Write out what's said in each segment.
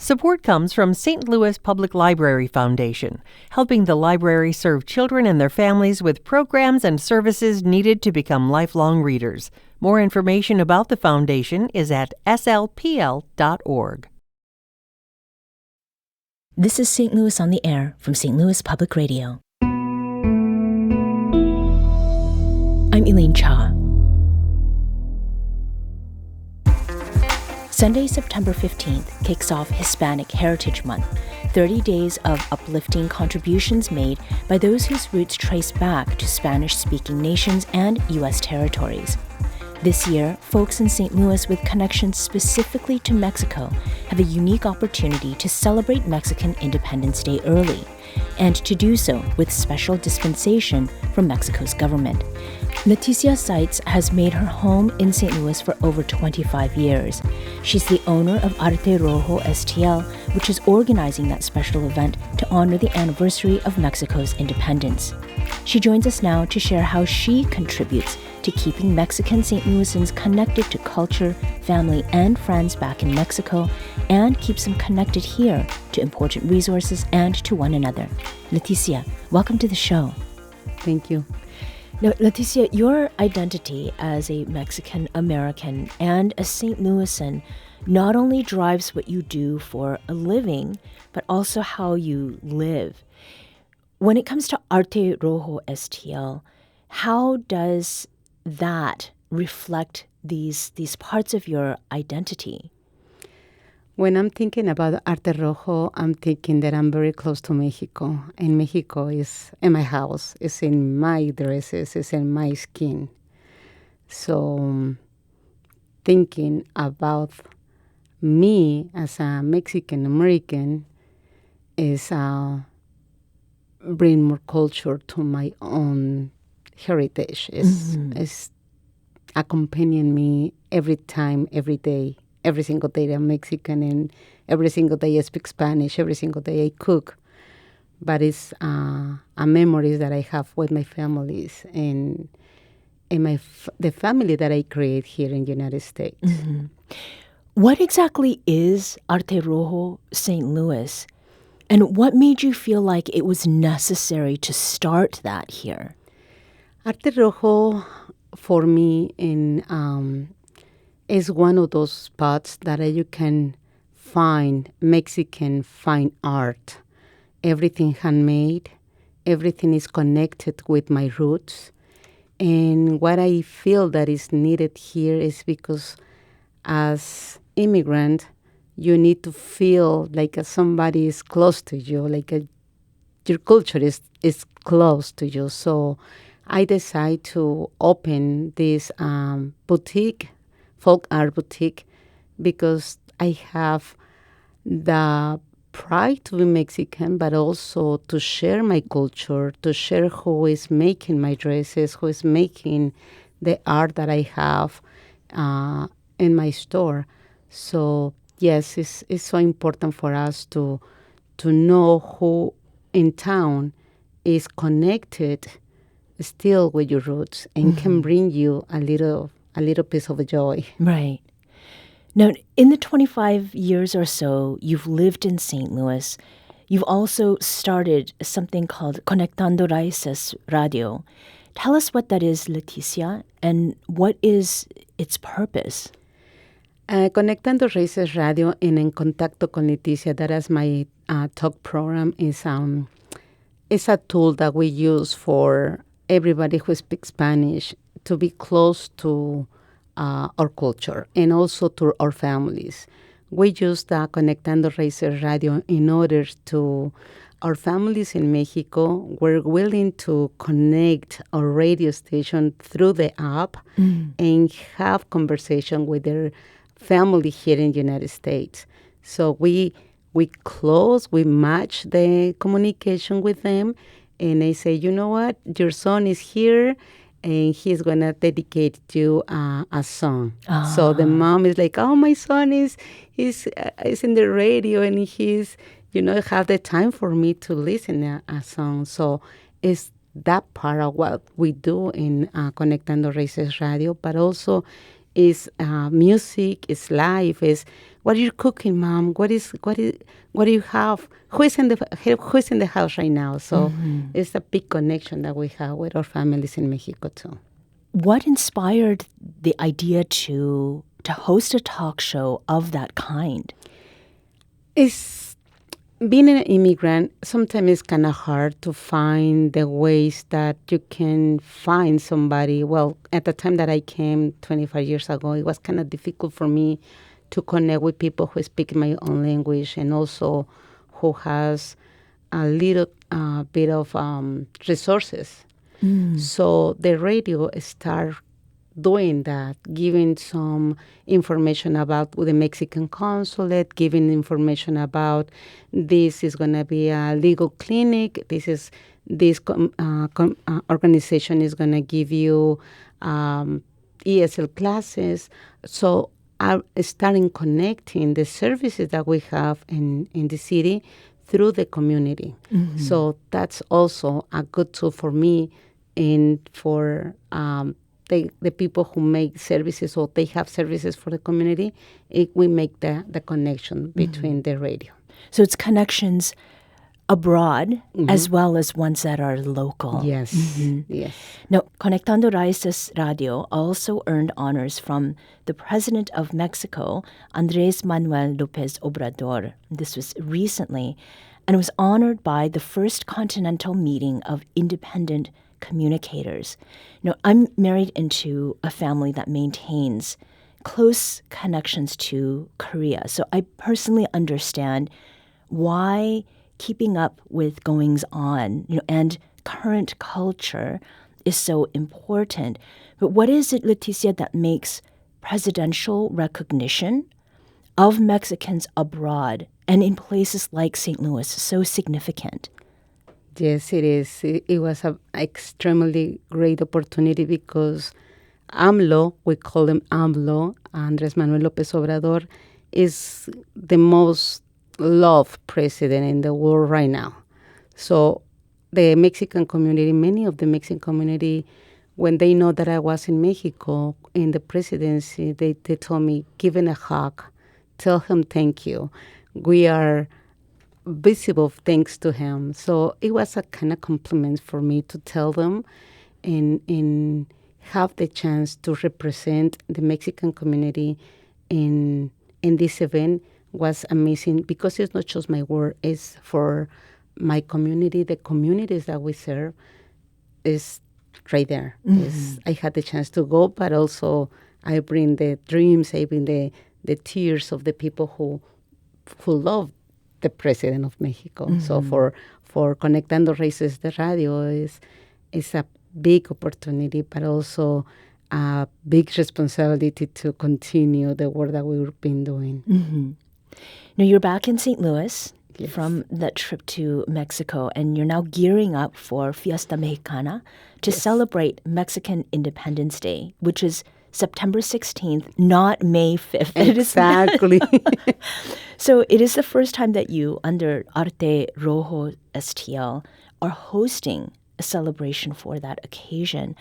Support comes from St. Louis Public Library Foundation, helping the library serve children and their families with programs and services needed to become lifelong readers. More information about the foundation is at slpl.org. This is St. Louis on the Air from St. Louis Public Radio. I'm Elaine Cha. Sunday, September 15th kicks off Hispanic Heritage Month, 30 days of uplifting contributions made by those whose roots trace back to Spanish-speaking nations and U.S. territories. This year, folks in St. Louis with connections specifically to Mexico have a unique opportunity to celebrate Mexican Independence Day early, and to do so with special dispensation from Mexico's government. Leticia Seitz has made her home in St. Louis for over 25 years. She's the owner of Arte Rojo STL, which is organizing that special event to honor the anniversary of Mexico's independence. She joins us now to share how she contributes to keeping Mexican St. Louisans connected to culture, family, and friends back in Mexico, and keeps them connected here to important resources and to one another. Leticia, welcome to the show. Thank you. Now, Leticia, your identity as a Mexican American and a St. Louisan not only drives what you do for a living, but also how you live. When it comes to Arte Rojo STL, how does that reflect these parts of your identity? When I'm thinking about Arte Rojo, I'm thinking that I'm very close to Mexico. And Mexico is in my house, it's in my dresses, it's in my skin. So thinking about me as a Mexican American is bring more culture to my own heritage. It's accompanying me every time, every day. Every single day I'm Mexican, and every single day I speak Spanish, every single day I cook. But it's a memories that I have with my families and the family that I create here in the United States. Mm-hmm. What exactly is Arte Rojo St. Louis? And what made you feel like it was necessary to start that here? Arte Rojo, for me, is one of those spots that you can find Mexican fine art. Everything handmade, everything is connected with my roots. And what I feel that is needed here is because as immigrant, you need to feel like somebody is close to you, like your culture is close to you. So I decided to open this boutique, folk art boutique, because I have the pride to be Mexican, but also to share my culture, to share who is making my dresses, who is making the art that I have in my store. So yes, it's so important for us to know who in town is connected still with your roots and can bring you a little piece of joy. Right. Now, in the 25 years or so you've lived in St. Louis, you've also started something called Conectando Raices Radio. Tell us what that is, Leticia, and what is its purpose? Conectando Raices Radio and En Contacto con Leticia, that is my talk program, is a tool that we use for everybody who speaks Spanish to be close to our culture and also to our families. We use the Conectando Raices Radio in order to our families in Mexico. We're willing to connect our radio station through the app and have conversation with their family here in the United States. So we match the communication with them, and I say, you know what, your son is here, and he's going to dedicate you a song. So the mom is like, oh, my son is in the radio, and he's, have the time for me to listen a song. So it's that part of what we do in Conectando Raices Radio, but also is music, is live, what are you cooking, Mom? What do you have? Who's in the house right now? So it's a big connection that we have with our families in Mexico too. What inspired the idea to host a talk show of that kind? It's being an immigrant. Sometimes it's kind of hard to find the ways that you can find somebody. Well, at the time that I came 25 years ago, it was kind of difficult for me to connect with people who speak my own language and also who has a little bit of resources. So the radio started doing that, giving some information about the Mexican consulate, giving information about this is going to be a legal clinic. This organization is going to give you ESL classes. So I started connecting the services that we have in the city through the community. So that's also a good tool for me and for the people who make services or they have services for the community. We make the connection between the radio. So it's connections abroad as well as ones that are local. Yes, yes. Now, Conectando Raices Radio also earned honors from the President of Mexico, Andrés Manuel López Obrador. This was recently, and it was honored by the First Continental Meeting of Independent Communicators. You know, I'm married into a family that maintains close connections to Korea, so I personally understand why keeping up with goings-on, and current culture is so important. But what is it, Leticia, that makes presidential recognition of Mexicans abroad and in places like St. Louis so significant? Yes, it is. It was an extremely great opportunity because AMLO, we call him AMLO, Andrés Manuel López Obrador, is the most loved president in the world right now. So the Mexican community, many of the Mexican community, when they know that I was in Mexico in the presidency, they told me, give him a hug, tell him thank you. We are visible thanks to him. So it was a kind of compliment for me to tell them and have the chance to represent the Mexican community in this event was amazing because it's not just my work, it's for my community, the communities that we serve is right there. I had the chance to go, but also I bring the dreams, I bring the tears of the people who love the President of Mexico. So for Conectando Raices Radio is a big opportunity, but also a big responsibility to continue the work that we've been doing. Now, you're back in St. Louis Yes. from that trip to Mexico, and you're now gearing up for Fiesta Mexicana to celebrate Mexican Independence Day, which is September 16th, not May 5th. Exactly. So it is the first time that you, under Arte Rojo STL, are hosting a celebration for that occasion.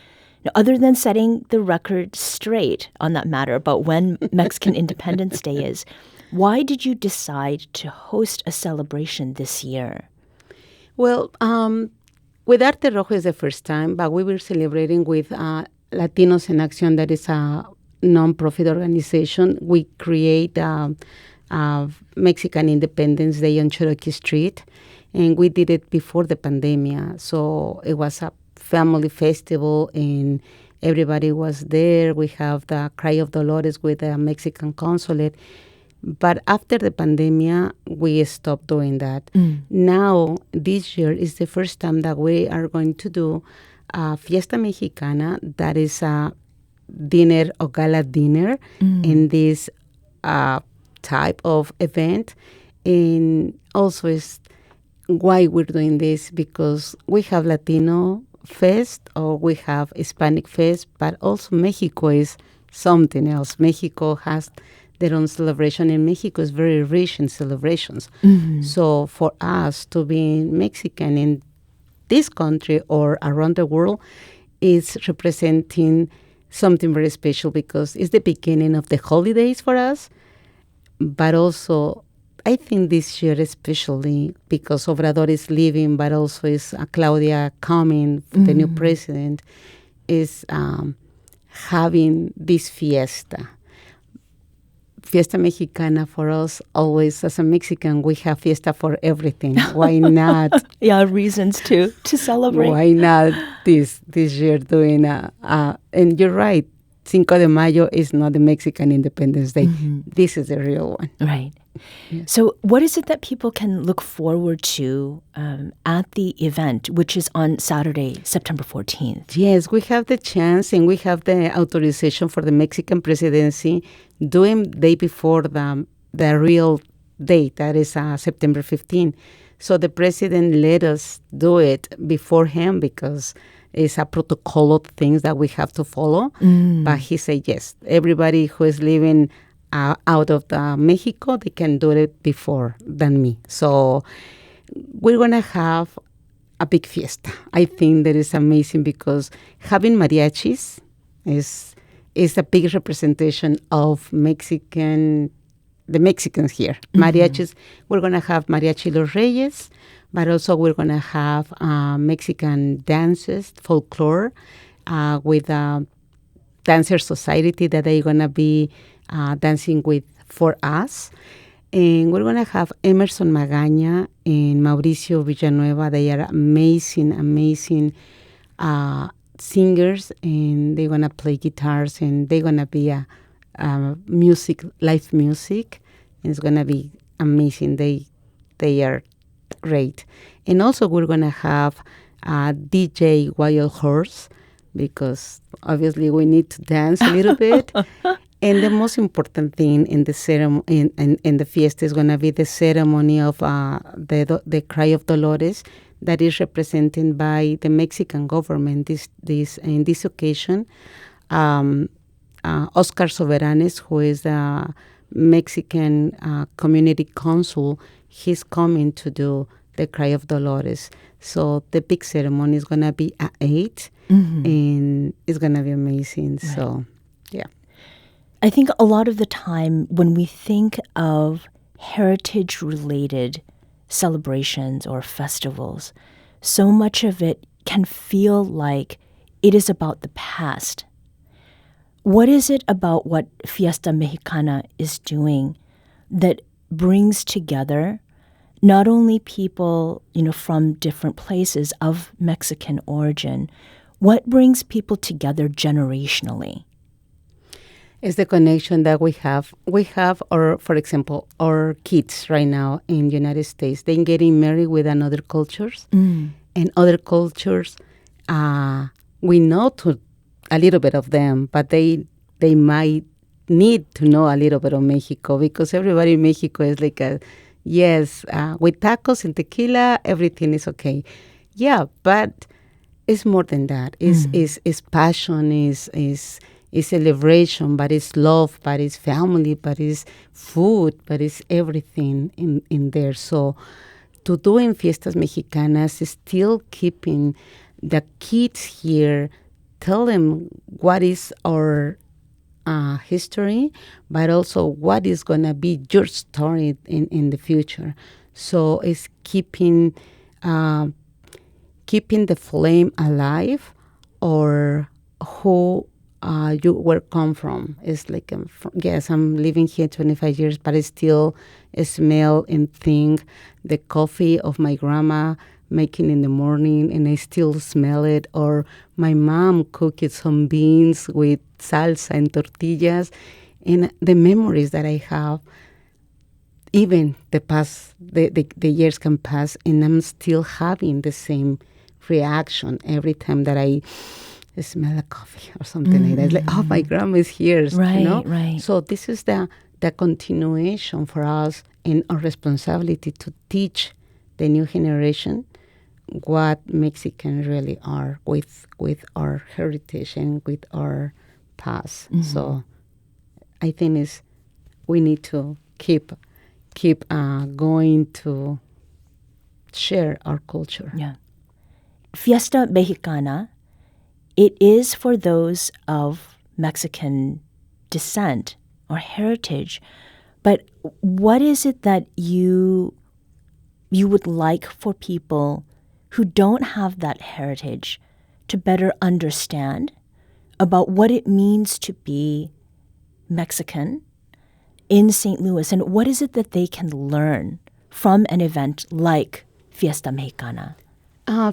Now, other than setting the record straight on that matter about when Mexican Independence Day is, why did you decide to host a celebration this year? Well, with Arte Rojo is the first time, but we were celebrating with Latinos en Acción, that is a non-profit organization. We create Mexican Independence Day on Cherokee Street, and we did it before the pandemic. So it was a family festival, and everybody was there. We have the Cry of Dolores with the Mexican consulate. But after the pandemic, we stopped doing that. Now, this year is the first time that we are going to do Fiesta Mexicana, that is a dinner or gala dinner in this type of event. And also is why we're doing this, because we have Latino Fest or we have Hispanic Fest, but also Mexico is something else. Mexico has their own celebration, and Mexico is very rich in celebrations. So for us to be Mexican in this country or around the world is representing something very special, because it's the beginning of the holidays for us, but also I think this year especially because Obrador is leaving, but also is Claudia coming, the new president, is having this fiesta. Fiesta Mexicana for us, always as a Mexican, we have fiesta for everything. Why not? Yeah, reasons to celebrate. Why not this year doing and you're right, Cinco de Mayo is not the Mexican Independence Day. This is the real one. Right. Yes. So what is it that people can look forward to at the event, which is on Saturday, September 14th? Yes, we have the chance and we have the authorization for the Mexican presidency doing day before the real date, that is September 15th. So the president let us do it before him because it's a protocol of things that we have to follow. But he said, yes, everybody who is living out of Mexico, they can do it before than me. So we're going to have a big fiesta. I think that is amazing because having mariachis is a big representation of the Mexicans here. Mariachis, we're going to have Mariachi Los Reyes, but also we're going to have Mexican dances, folklore, with a dancer society that they're going to be dancing with for us. And we're going to have Emerson Magaña and Mauricio Villanueva. They are amazing singers, and they're going to play guitars, and they're going to be live music, and it's going to be amazing. They are great. And also we're going to have DJ Wild Horse, because obviously we need to dance a little bit. And the most important thing in the ceremony, in the fiesta, is going to be the ceremony of the Cry of Dolores, that is represented by the Mexican government. In this occasion, Oscar Soberanes, who is the Mexican community consul, he's coming to do the Cry of Dolores. So the big ceremony is going to be at 8, and it's going to be amazing. Right. So, yeah. I think a lot of the time when we think of heritage-related celebrations or festivals, so much of it can feel like it is about the past. What is it about what Fiesta Mexicana is doing that brings together not only people, from different places of Mexican origin, what brings people together generationally? Is the connection that we have. For example, our kids right now in the United States, they're getting married with another cultures. And other cultures, we know a little bit of them, but they might need to know a little bit of Mexico, because everybody in Mexico is like with tacos and tequila, everything is okay. Yeah, but it's more than that. It's passion, is celebration, but it's love, but it's family, but it's food, but it's everything in there. So to do in Fiestas Mexicanas is still keeping the kids here, tell them what is our history, but also what is going to be your story in the future. So it's keeping the flame alive, or who you were come from. It's like, yes, I'm living here 25 years, but I still smell and think the coffee of my grandma making in the morning, and I still smell it. Or my mom cooked some beans with salsa and tortillas, and the memories that I have. Even the years can pass, and I'm still having the same reaction every time that I smell a coffee or something like that. It's like, oh, my grandma is here. Right, right. So this is the continuation for us, and our responsibility to teach the new generation what Mexicans really are, with our heritage and with our past. So I think we need to keep going to share our culture. Yeah. Fiesta Mexicana, it is for those of Mexican descent or heritage, But what is it that you would like for people who don't have that heritage to better understand about what it means to be Mexican in St. Louis? And what is it that they can learn from an event like Fiesta Mexicana?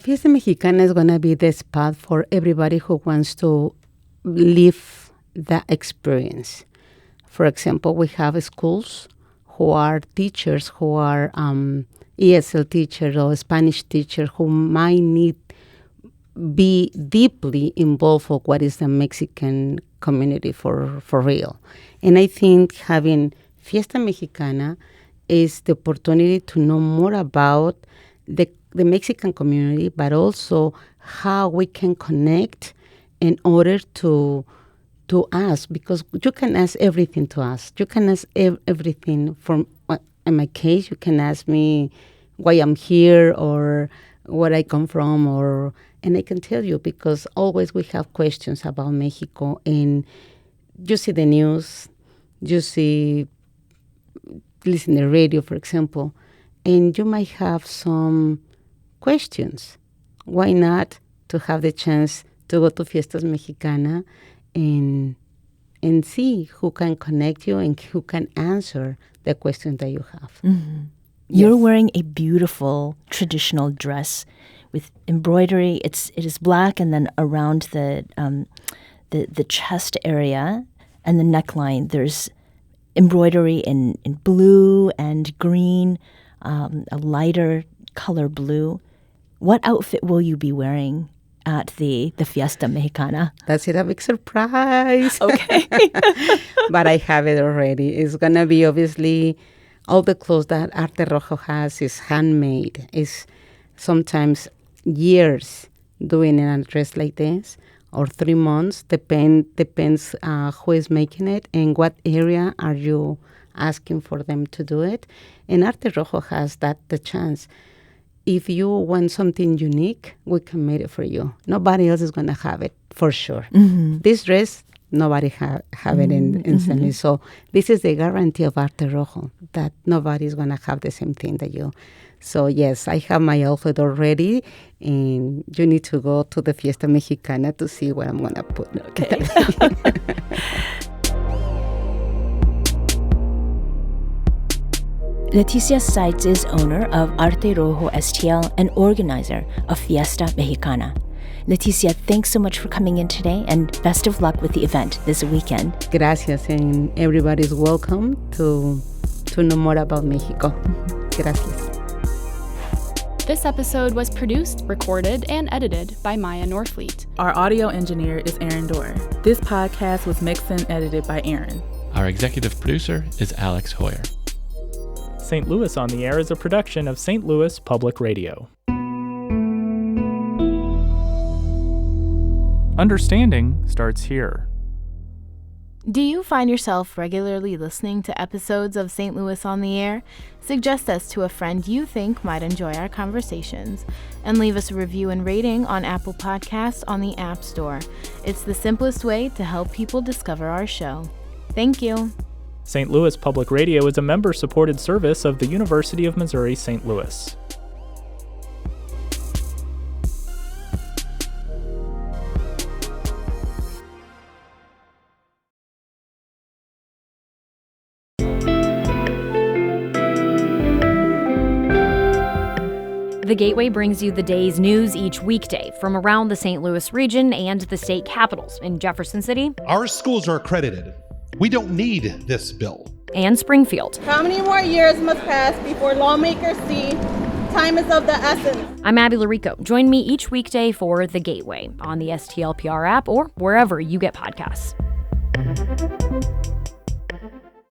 Fiesta Mexicana is going to be the spot for everybody who wants to live that experience. For example, we have schools who are teachers, who are ESL teachers or Spanish teachers who might need be deeply involved with what is the Mexican community for real. And I think having Fiesta Mexicana is the opportunity to know more about the Mexican community, but also how we can connect in order to ask, because you can ask everything to us. You can ask everything from, in my case, you can ask me why I'm here or where I come from, and I can tell you, because always we have questions about Mexico, and you see the news, listen to the radio, for example, and you might have some questions. Why not to have the chance to go to Fiestas Mexicana and see who can connect you and who can answer the questions that you have. Mm-hmm. You're wearing a beautiful traditional dress with embroidery. It is black, and then around the chest area and the neckline, there's embroidery in blue and green, a lighter color blue. What outfit will you be wearing at the Fiesta Mexicana? That's a big surprise. Okay. But I have it already. It's going to be obviously all the clothes that Arte Rojo has is handmade. It's sometimes years doing a dress like this, or 3 months. Depends who is making it and what area are you asking for them to do it. And Arte Rojo has the chance. If you want something unique, we can make it for you. Nobody else is going to have it, for sure. Mm-hmm. This dress, nobody have it in San Luis. So this is the guarantee of Arte Rojo, that nobody is going to have the same thing that you. So yes, I have my outfit already, and you need to go to the Fiesta Mexicana to see what I'm going to put. Okay. Leticia Seitz is owner of Arte Rojo STL and organizer of Fiesta Mexicana. Leticia, thanks so much for coming in today, and best of luck with the event this weekend. Gracias, and everybody's welcome to know more about Mexico. Gracias. This episode was produced, recorded, and edited by Maya Norfleet. Our audio engineer is Aaron Dorr. This podcast was mixed and edited by Aaron. Our executive producer is Alex Hoyer. St. Louis on the Air is a production of St. Louis Public Radio. Understanding starts here. Do you find yourself regularly listening to episodes of St. Louis on the Air? Suggest us to a friend you think might enjoy our conversations, and leave us a review and rating on Apple Podcasts on the App Store. It's the simplest way to help people discover our show. Thank you. St. Louis Public Radio is a member-supported service of the University of Missouri St. Louis. The Gateway brings you the day's news each weekday from around the St. Louis region and the state capitals in Jefferson City. Our schools are accredited. We don't need this bill. And Springfield. How many more years must pass before lawmakers see time is of the essence? I'm Abby Larico. Join me each weekday for The Gateway on the STLPR app or wherever you get podcasts.